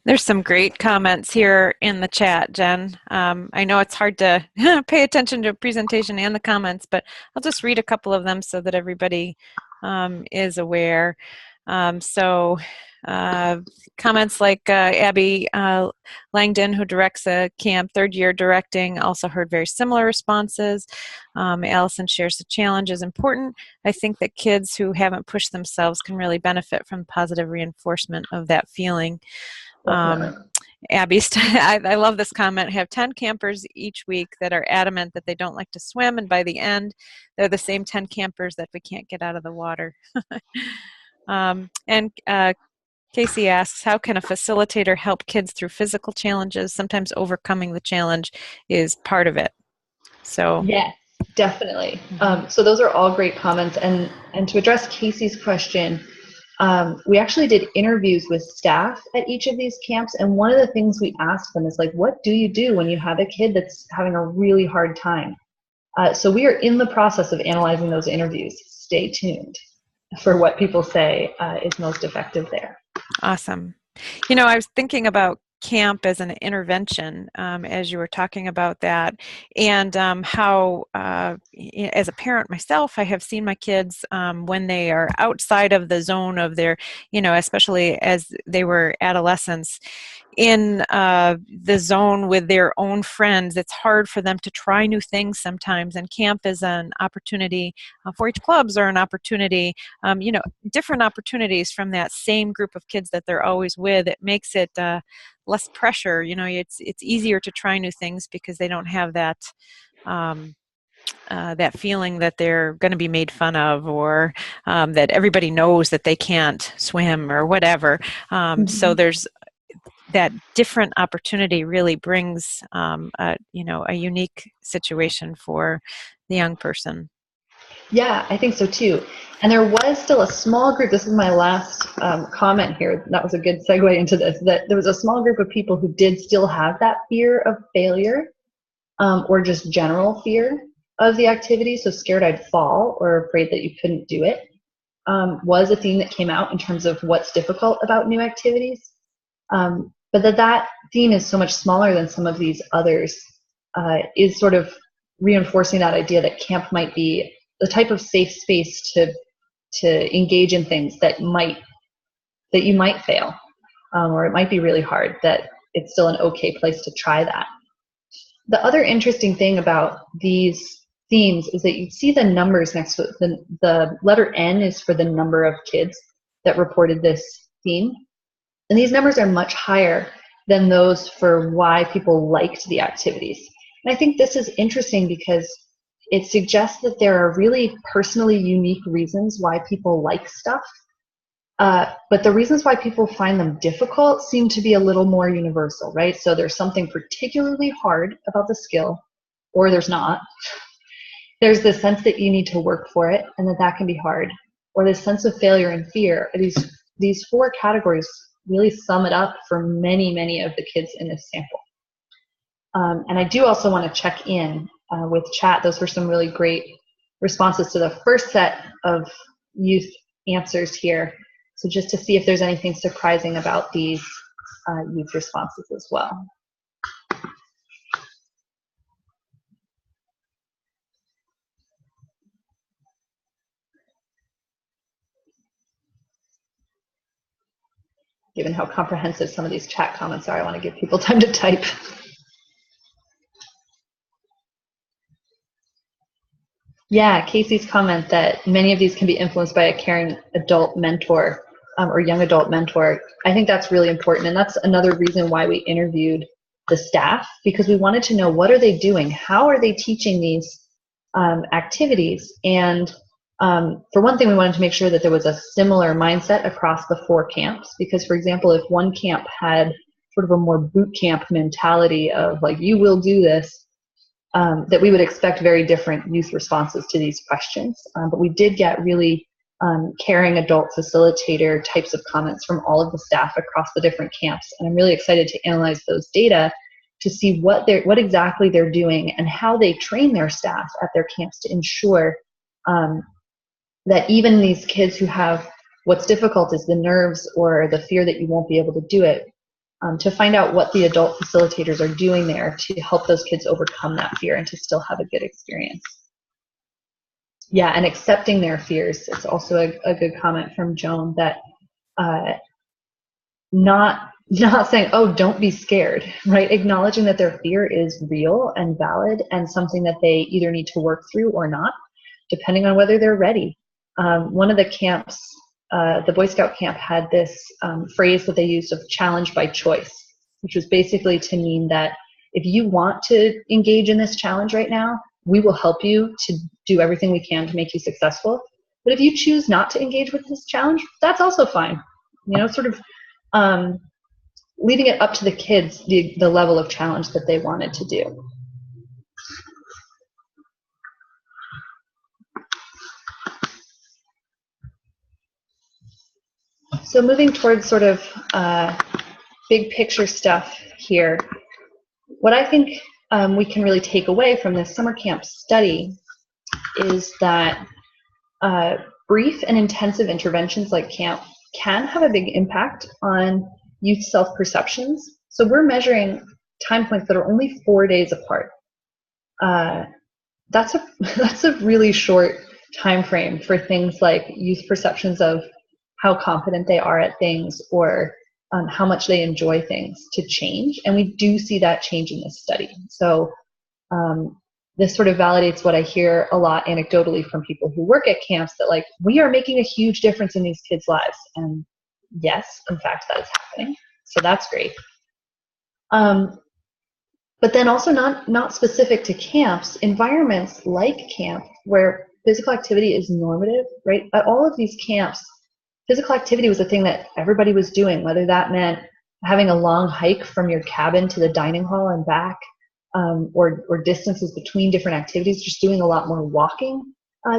There's some great comments here in the chat, Jen. I know it's hard to pay attention to a presentation and the comments, but I'll just read a couple of them so that everybody is aware. Comments like Abby Langdon, who directs a camp, 3rd year directing, also heard very similar responses. Allison shares the challenge is important. I think that kids who haven't pushed themselves can really benefit from positive reinforcement of that feeling. Abby, I love this comment. I have 10 campers each week that are adamant that they don't like to swim, and by the end, they're the same 10 campers that we can't get out of the water. And Casey asks, how can a facilitator help kids through physical challenges? Sometimes overcoming the challenge is part of it. So yes, definitely. mhm. So those are all great comments. And to address Casey's question, we actually did interviews with staff at each of these camps. And one of the things we asked them is like, what do you do when you have a kid that's having a really hard time? So we are in the process of analyzing those interviews. Stay tuned for what people say is most effective there. Awesome. You know, I was thinking about camp as an intervention as you were talking about that, and how, as a parent myself, I have seen my kids when they are outside of the zone of their, especially as they were adolescents, in the zone with their own friends. It's hard for them to try new things sometimes, and camp is an opportunity. 4-H clubs are an opportunity, different opportunities from that same group of kids that they're always with. It makes it less pressure. It's easier to try new things because they don't have that that feeling that they're going to be made fun of, or that everybody knows that they can't swim or whatever. So there's that different opportunity really brings a unique situation for the young person. Yeah, I think so too. And there was still a small group. This is my last comment here. That was a good segue into this. That there was a small group of people who did still have that fear of failure, or just general fear of the activity. So scared I'd fall or afraid that you couldn't do it was a theme that came out in terms of what's difficult about new activities. But that theme is so much smaller than some of these others, is sort of reinforcing that idea that camp might be the type of safe space to engage in things that you might fail, or it might be really hard, that it's still an okay place to try that. The other interesting thing about these themes is that you see the numbers next to it. The letter N is for the number of kids that reported this theme. And these numbers are much higher than those for why people liked the activities. And I think this is interesting because it suggests that there are really personally unique reasons why people like stuff. But the reasons why people find them difficult seem to be a little more universal, right? So there's something particularly hard about the skill, or there's not. There's this sense that you need to work for it and that can be hard, or this sense of failure and fear. These 4 categories really sum it up for many, many of the kids in this sample. And I do also want to check in with chat. Those were some really great responses to the first set of youth answers here. So just to see if there's anything surprising about these youth responses as well. Given how comprehensive some of these chat comments are, I want to give people time to type. Yeah, Casey's comment that many of these can be influenced by a caring adult mentor or young adult mentor. I think that's really important. And that's another reason why we interviewed the staff, because we wanted to know, what are they doing? How are they teaching these activities? And for one thing, we wanted to make sure that there was a similar mindset across the 4 camps. Because, for example, if one camp had sort of a more boot camp mentality of like, you will do this, that we would expect very different youth responses to these questions. But we did get really caring adult facilitator types of comments from all of the staff across the different camps. And I'm really excited to analyze those data to see what exactly they're doing and how they train their staff at their camps to ensure that even these kids who have what's difficult is the nerves or the fear that you won't be able to do it, to find out what the adult facilitators are doing there to help those kids overcome that fear and to still have a good experience. Yeah, and accepting their fears. It's also a good comment from Joan, that not saying, oh, don't be scared, right? Acknowledging that their fear is real and valid and something that they either need to work through or not, depending on whether they're ready. One of the camps, the Boy Scout camp, had this phrase that they used of challenge by choice, which was basically to mean that if you want to engage in this challenge right now, we will help you to do everything we can to make you successful. But if you choose not to engage with this challenge, that's also fine. Sort of leaving it up to the kids, the level of challenge that they wanted to do. So moving towards sort of big picture stuff here, what I think we can really take away from this summer camp study is that brief and intensive interventions like camp can have a big impact on youth self-perceptions. So we're measuring time points that are only 4 days apart. That's a really short time frame for things like youth perceptions of how confident they are at things or how much they enjoy things to change. And we do see that change in this study. So this sort of validates what I hear a lot anecdotally from people who work at camps, that like, we are making a huge difference in these kids' lives. And yes, in fact, that is happening. So that's great. But then also not specific to camps, environments like camp where physical activity is normative, right? At all of these camps, physical activity was a thing that everybody was doing, whether that meant having a long hike from your cabin to the dining hall and back, or distances between different activities, just doing a lot more walking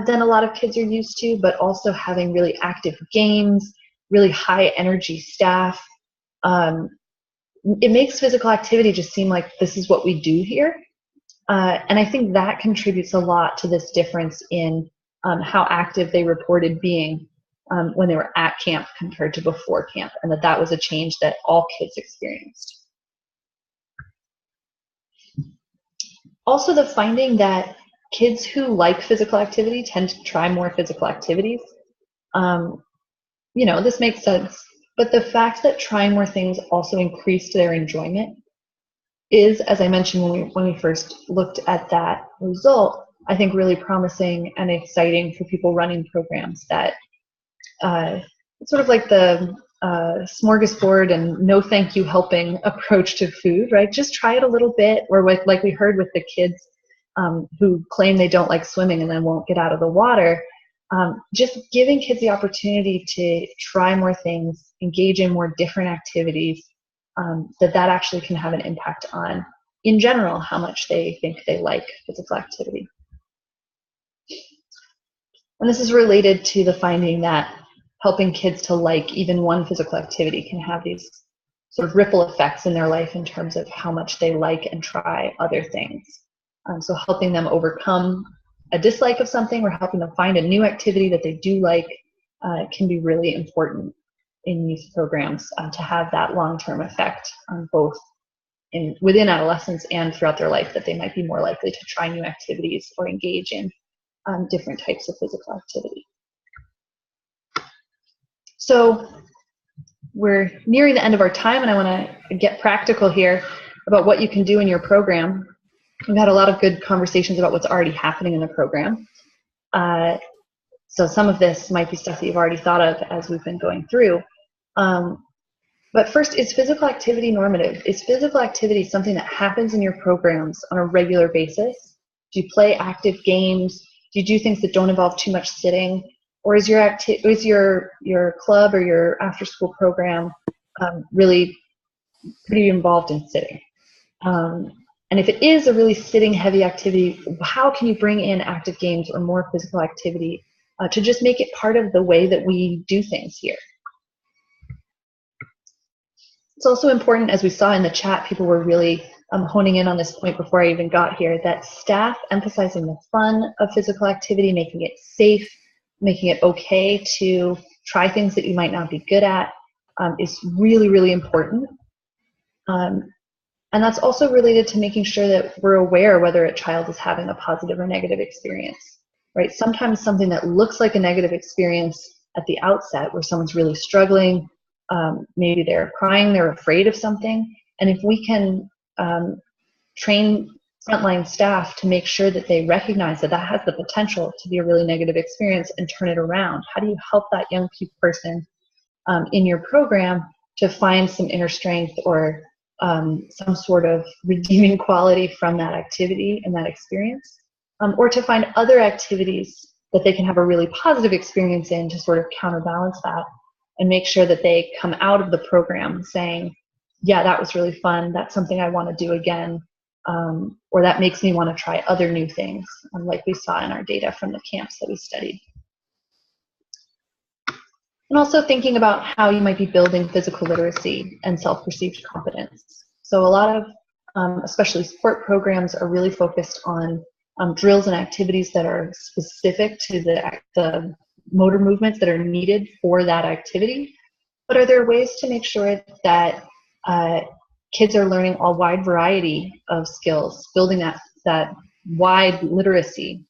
than a lot of kids are used to, but also having really active games, really high energy staff. It makes physical activity just seem like this is what we do here. And I think that contributes a lot to this difference in how active they reported being when they were at camp compared to before camp, and that was a change that all kids experienced. Also, the finding that kids who like physical activity tend to try more physical activities. This makes sense. But the fact that trying more things also increased their enjoyment is, as I mentioned when we first looked at that result, I think really promising and exciting for people running programs that it's sort of like the smorgasbord and no thank you helping approach to food, right? Just try it a little bit, or like we heard with the kids who claim they don't like swimming and then won't get out of the water. Just giving kids the opportunity to try more things, engage in more different activities, that actually can have an impact on, in general, how much they think they like physical activity. And this is related to the finding that helping kids to like even one physical activity can have these sort of ripple effects in their life in terms of how much they like and try other things. So helping them overcome a dislike of something or helping them find a new activity that they do like can be really important in youth programs to have that long-term effect on both within adolescence and throughout their life, that they might be more likely to try new activities or engage in different types of physical activity. So we're nearing the end of our time, and I want to get practical here about what you can do in your program. We've had a lot of good conversations about what's already happening in the program. So some of this might be stuff that you've already thought of as we've been going through. But first, is physical activity normative? Is physical activity something that happens in your programs on a regular basis? Do you play active games? Do you do things that don't involve too much sitting? Or is your club or your after-school program really pretty involved in sitting? And if it is a really sitting-heavy activity, how can you bring in active games or more physical activity to just make it part of the way that we do things here? It's also important, as we saw in the chat, people were really honing in on this point before I even got here, that staff emphasizing the fun of physical activity, making it safe, making it okay to try things that you might not be good at, is really, really important. And that's also related to making sure that we're aware whether a child is having a positive or negative experience, right? Sometimes something that looks like a negative experience at the outset, where someone's really struggling, maybe they're crying, they're afraid of something, and if we can train frontline staff to make sure that they recognize that that has the potential to be a really negative experience and turn it around. How do you help that young person in your program to find some inner strength or some sort of redeeming quality from that activity and that experience, or to find other activities that they can have a really positive experience in to sort of counterbalance that and make sure that they come out of the program saying, yeah, that was really fun. That's something I want to do again. Or that makes me want to try other new things, like we saw in our data from the camps that we studied. And also thinking about how you might be building physical literacy and self-perceived competence. So a lot of, especially sport programs, are really focused on drills and activities that are specific to the motor movements that are needed for that activity. But are there ways to make sure that kids are learning a wide variety of skills, building that wide literacy,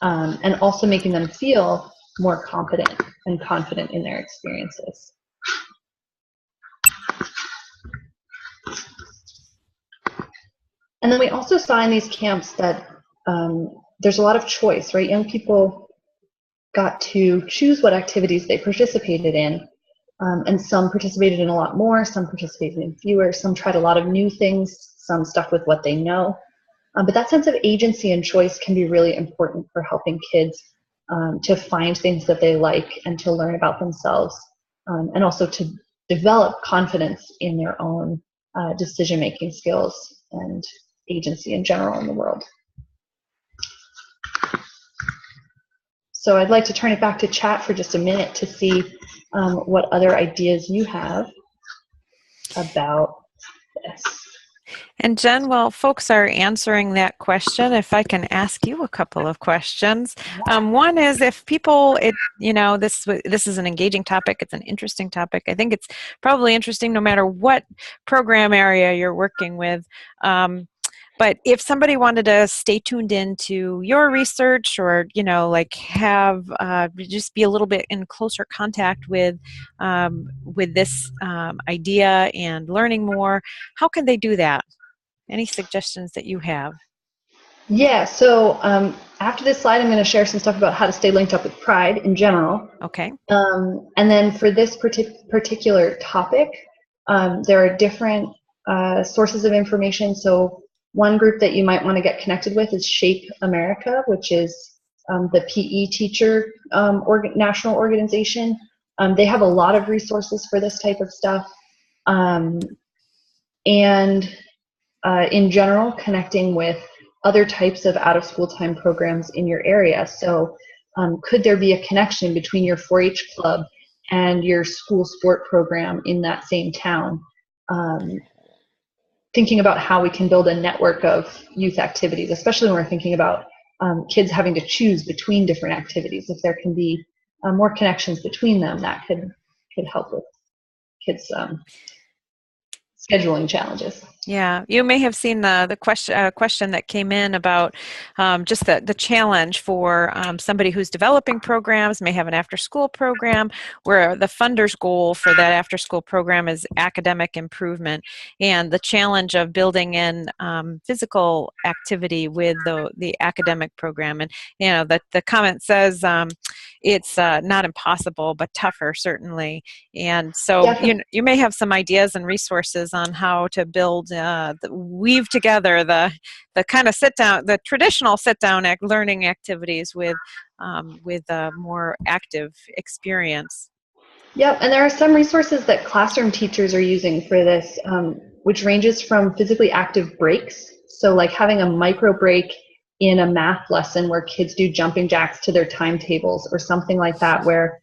and also making them feel more competent and confident in their experiences? And then we also saw in these camps that there's a lot of choice, right? Young people got to choose what activities they participated in. And some participated in a lot more, some participated in fewer, some tried a lot of new things, some stuck with what they know. But that sense of agency and choice can be really important for helping kids to find things that they like and to learn about themselves, and also to develop confidence in their own decision-making skills and agency in general in the world. So I'd like to turn it back to chat for just a minute to see what other ideas you have about this. And Jen, while folks are answering that question, if I can ask you a couple of questions. One is, if people, this is an engaging topic, it's an interesting topic. I think it's probably interesting no matter what program area you're working with. But if somebody wanted to stay tuned into your research, or have just be a little bit in closer contact with this idea and learning more, how can they do that? Any suggestions that you have? Yeah, so after this slide, I'm going to share some stuff about how to stay linked up with Pride in general. Okay. And then for this particular topic, there are different sources of information. So one group that you might want to get connected with is Shape America, which is the PE teacher national organization. They have a lot of resources for this type of stuff. And in general, connecting with other types of out-of-school time programs in your area. So could there be a connection between your 4-H club and your school sport program in that same town? Thinking about how we can build a network of youth activities, especially when we're thinking about kids having to choose between different activities. If there can be more connections between them, that could help with kids' scheduling challenges. Yeah, you may have seen the question that came in about just the challenge for somebody who's developing programs, may have an after-school program, where the funder's goal for that after-school program is academic improvement, and the challenge of building in physical activity with the academic program. And the comment says it's not impossible, but tougher, certainly. And so you may have some ideas and resources on how to build, weave together the kind of the traditional sit-down learning activities with a more active experience. Yep, and there are some resources that classroom teachers are using for this, which ranges from physically active breaks. So like having a micro break in a math lesson where kids do jumping jacks to their timetables or something like that, where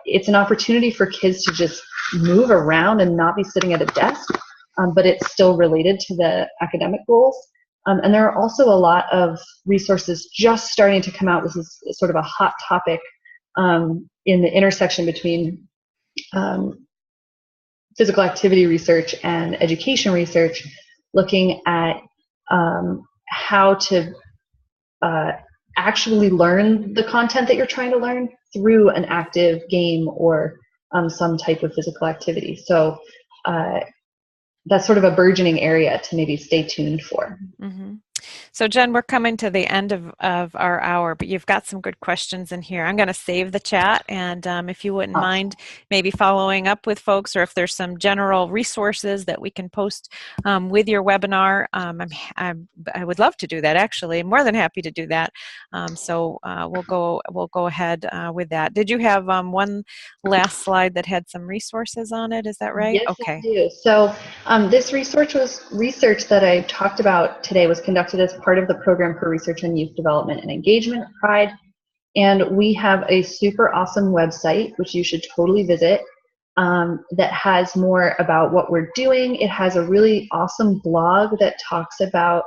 it's an opportunity for kids to just move around and not be sitting at a desk, but it's still related to the academic goals. And there are also a lot of resources just starting to come out. This is sort of a hot topic in the intersection between physical activity research and education research, looking at how to actually learn the content that you're trying to learn through an active game or some type of physical activity. So that's sort of a burgeoning area to maybe stay tuned for. Mm-hmm. So Jen, we're coming to the end of our hour, but you've got some good questions in here. I'm going to save the chat, and if you wouldn't Awesome. mind maybe following up with folks, or if there's some general resources that we can post with your webinar, I would love to do that. Actually, I'm more than happy to do that. So we'll go ahead with that. Did you have one last slide that had some resources on it? Is that right? Yes, I Okay. do. So this research that I talked about today was conducted as part of the Program for Research on Youth Development and Engagement, PRIDE. And we have a super awesome website, which you should totally visit, that has more about what we're doing. It has a really awesome blog that talks about,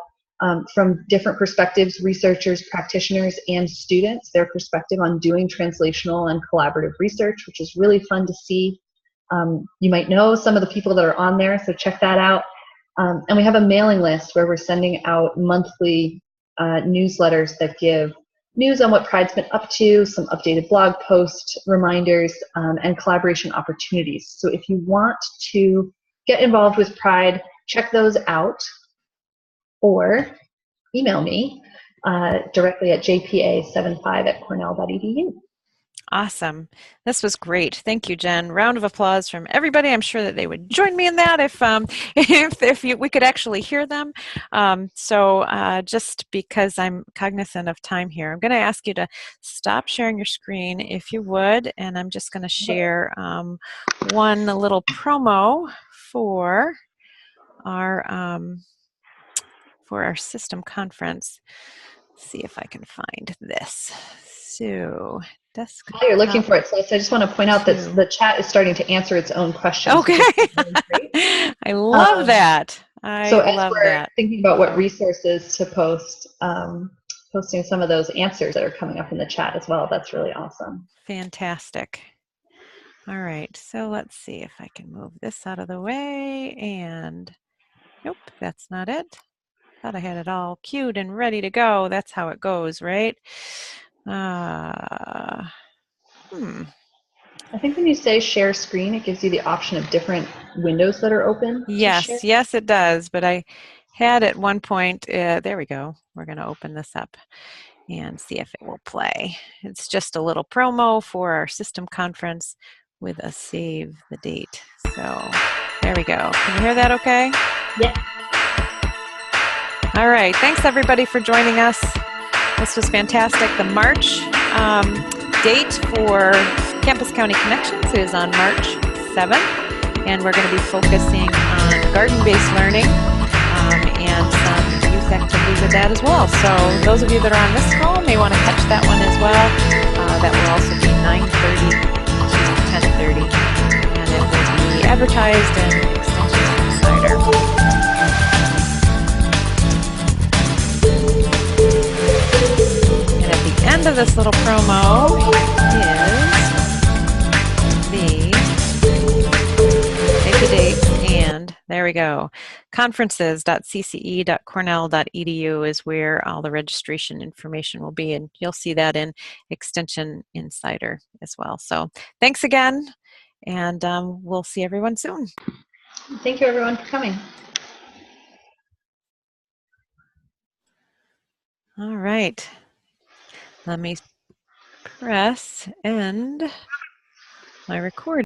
from different perspectives, researchers, practitioners, and students, their perspective on doing translational and collaborative research, which is really fun to see. You might know some of the people that are on there, so check that out. And we have a mailing list where we're sending out monthly newsletters that give news on what Pride's been up to, some updated blog posts, reminders, and collaboration opportunities. So if you want to get involved with Pride, check those out, or email me directly at jpa75@cornell.edu. Awesome. This was great. Thank you, Jen. Round of applause from everybody. I'm sure that they would join me in that if we could actually hear them. Just because I'm cognizant of time here, I'm going to ask you to stop sharing your screen if you would, and I'm just going to share one little promo for our system conference. Let's see if I can find this. So While you're looking desktop for it, so I just want to point out that two. the chat is starting to answer its own questions, Okay. which is really great. I love Um, that. so I as love we're that. thinking about what resources to post, posting some of those answers that are coming up in the chat as well. That's really awesome. Fantastic. All right, so let's see if I can move this out of the way, and nope, that's not it. Thought I had it all queued and ready to go. That's how it goes, right? Uh, hmm. I think when you say share screen, it gives you the option of different windows that are open to share. Yes, it does, but I had at one point, there we go. We're going to open this up and see if it will play. It's just a little promo for our system conference with a save the date. So there we go. Can you hear that okay? Yeah. All right. Thanks everybody for joining us. This was fantastic. The March date for Campus County Connections is on March 7th, and we're going to be focusing on garden-based learning and some youth activity with that as well. So those of you that are on this call may want to catch that one as well. That will also be 9:30 to 10:30, and it will be advertised in Extension Insider. And at the end of this little promo is the save the dates, and there we go. Conferences.cce.cornell.edu is where all the registration information will be, and you'll see that in Extension Insider as well. So thanks again, and we'll see everyone soon. Thank you everyone for coming. All right. Let me press end my recording.